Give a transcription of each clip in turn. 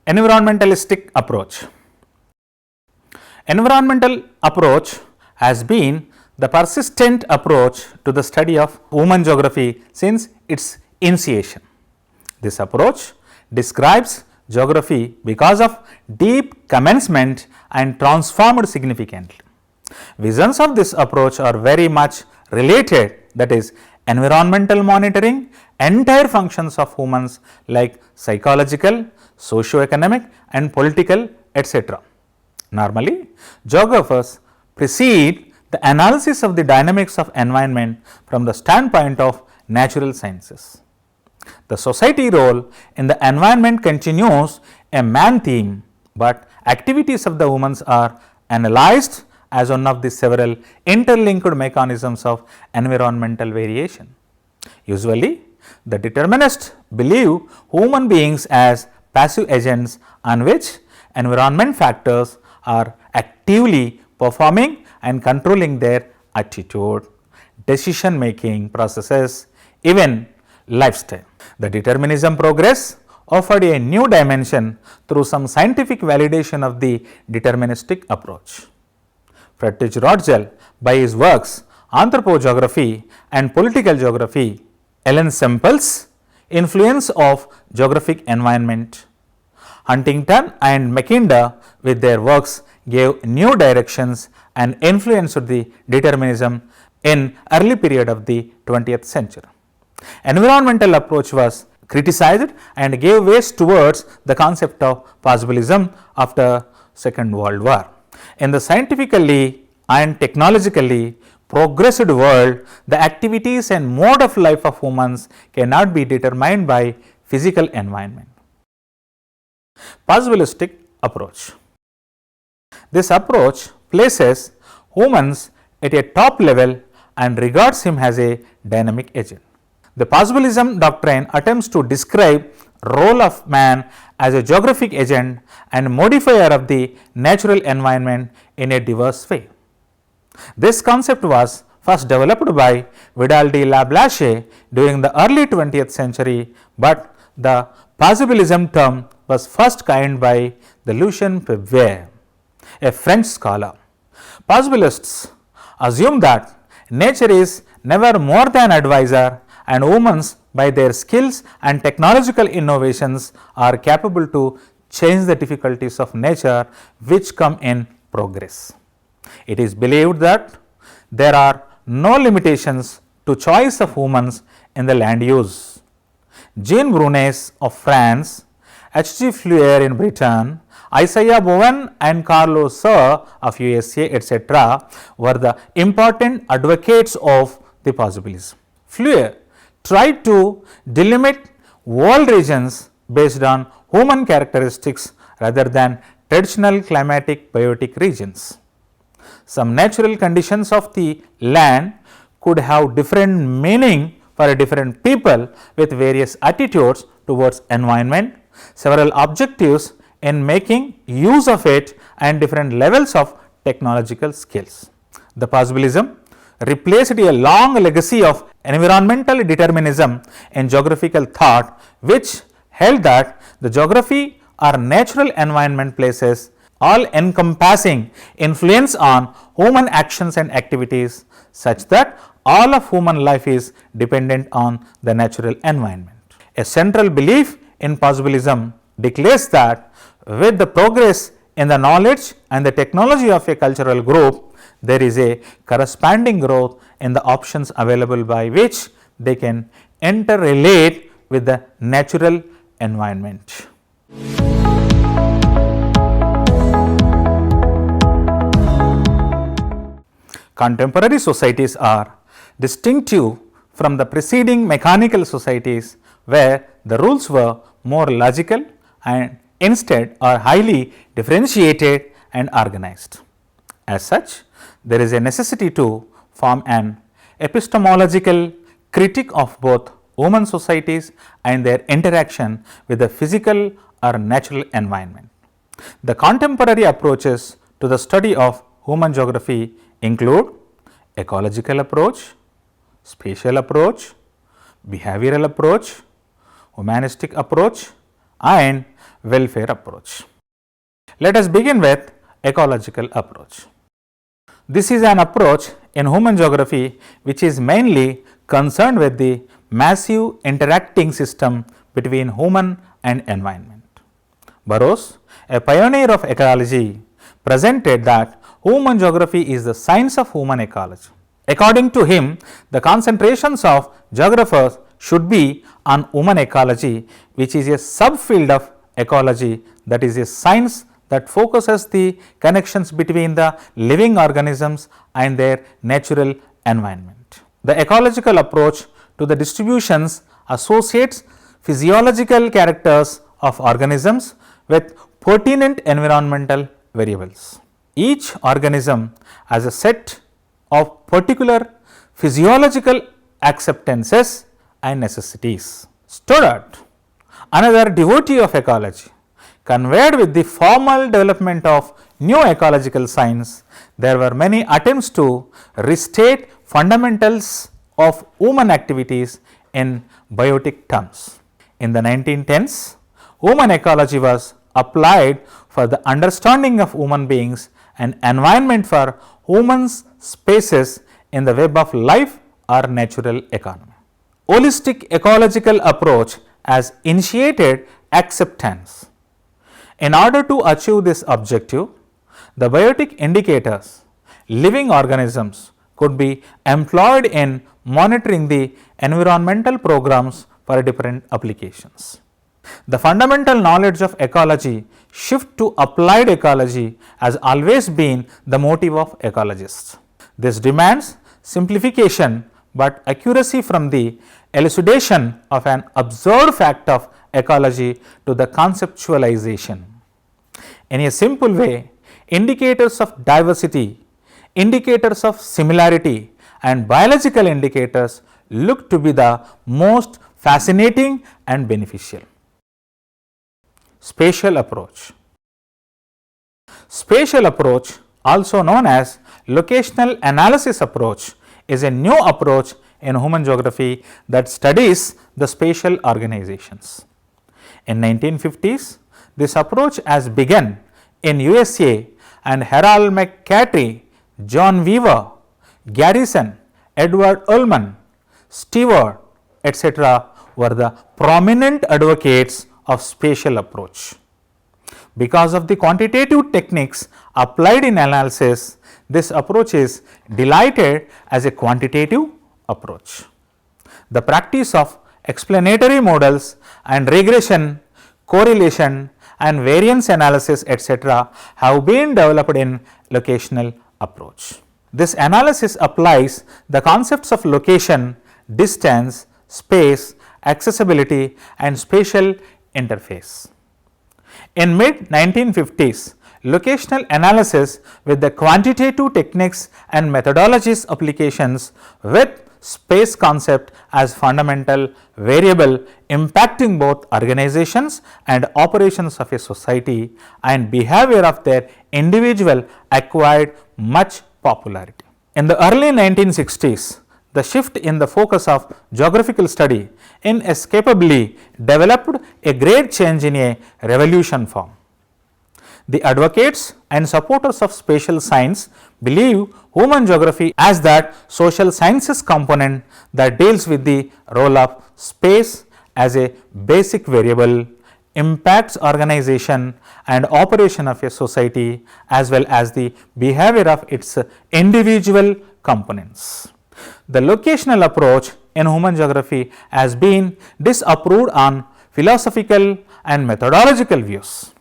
Environmentalistic approach. Environmental approach has been the persistent approach to the study of human geography since its initiation. This approach describes geography because of deep commencement and transformed significantly. Visions of this approach are very much related, that is, environmental monitoring entire functions of humans like psychological, socio-economic and political, etc. Normally, geographers precede the analysis of the dynamics of environment from the standpoint of natural sciences. The society role in the environment continues a man theme, but activities of the humans are analyzed as one of the several interlinked mechanisms of environmental variation. Usually, the determinists believe human beings as passive agents on which environment factors are actively performing and controlling their attitude, decision making processes, even lifestyle. The determinism progress offered a new dimension through some scientific validation of the deterministic approach. Friedrich Rotzel, by his works Anthropogeography and Political Geography, Ellen Semple's Influence of Geographic Environment, Huntington and Mackinder with their works gave new directions and influenced the determinism in early period of the 20th century. Environmental approach was criticized and gave way towards the concept of possibilism after Second World War. In the scientifically and technologically progressed world, the activities and mode of life of humans cannot be determined by physical environment. Possibilistic approach. This approach places humans at a top level and regards him as a dynamic agent. The possibilism doctrine attempts to describe role of man as a geographic agent and modifier of the natural environment in a diverse way. This concept was first developed by Vidal de la Blache during the early 20th century, but the possibilism term was first coined by the Lucien Febvre, a French scholar. Possibilists assume that nature is never more than advisor and humans by their skills and technological innovations are capable to change the difficulties of nature which come in progress. It is believed that there are no limitations to choice of humans in the land use. Jean Brunet of France, H.G. Fleur in Britain, Isaiah Bowen and Carlos Saar of USA, etc. were the important advocates of the possibilism. Fleur tried to delimit world regions based on human characteristics rather than traditional climatic biotic regions. Some natural conditions of the land could have different meaning for different people with various attitudes towards environment, several objectives in making use of it and different levels of technological skills. The possibilism replaced a long legacy of environmental determinism in geographical thought, which held that the geography or natural environment places all encompassing influence on human actions and activities such that all of human life is dependent on the natural environment. A central belief in possibilism declares that with the progress in the knowledge and the technology of a cultural group, there is a corresponding growth in the options available by which they can interrelate with the natural environment. Contemporary societies are distinctive from the preceding mechanical societies where the rules were more logical and instead are highly differentiated and organized. As such, there is a necessity to form an epistemological critique of both human societies and their interaction with the physical or natural environment. The contemporary approaches to the study of human geography include ecological approach, spatial approach, behavioral approach, humanistic approach and welfare approach. Let us begin with ecological approach. This is an approach in human geography which is mainly concerned with the massive interacting system between human and environment. Burroughs, a pioneer of ecology, presented that human geography is the science of human ecology. According to him, the concentrations of geographers should be on human ecology, which is a subfield of ecology, that is a science that focuses the connections between the living organisms and their natural environment. The ecological approach to the distributions associates physiological characters of organisms with pertinent environmental variables. Each organism has a set of particular physiological acceptances and necessities. Stoddard, another devotee of ecology, conveyed with the formal development of new ecological science, there were many attempts to restate fundamentals of human activities in biotic terms. In the 1910s, human ecology was applied for the understanding of human beings and environment for human spaces in the web of life or natural economy. Holistic ecological approach has initiated acceptance. In order to achieve this objective, the biotic indicators, living organisms, could be employed in monitoring the environmental programs for different applications. The fundamental knowledge of ecology shift to applied ecology has always been the motive of ecologists. This demands simplification but accuracy from the elucidation of an observed fact of ecology to the conceptualization. In a simple way, indicators of diversity, indicators of similarity and biological indicators look to be the most fascinating and beneficial. Spatial approach. Spatial approach, also known as locational analysis approach, is a new approach in human geography that studies the spatial organizations. In 1950s, this approach has begun in USA and Harold McCarthy, John Weaver, Garrison, Edward Ullman, Stewart, etc. were the prominent advocates of spatial approach. Because of the quantitative techniques applied in analysis, this approach is delighted as a quantitative approach. The practice of explanatory models and regression, correlation and variance analysis etc. have been developed in locational approach. This analysis applies the concepts of location, distance, space, accessibility and spatial interface. In mid 1950s, locational analysis with the quantitative techniques and methodologies applications with space concept as fundamental variable impacting both organizations and operations of a society and behavior of their individual acquired much popularity. In the early 1960s, the shift in the focus of geographical study inescapably developed a great change in a revolution form. The advocates and supporters of spatial science believe human geography as that social sciences component that deals with the role of space as a basic variable, impacts organization and operation of a society as well as the behavior of its individual components. The locational approach in human geography has been disapproved on philosophical and methodological views.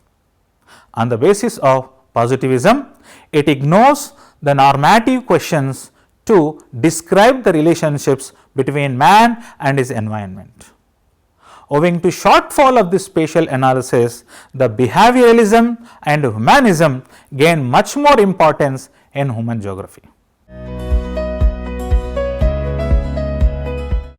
On the basis of positivism, it ignores the normative questions to describe the relationships between man and his environment. Owing to shortfall of this spatial analysis, the behavioralism and humanism gain much more importance in human geography.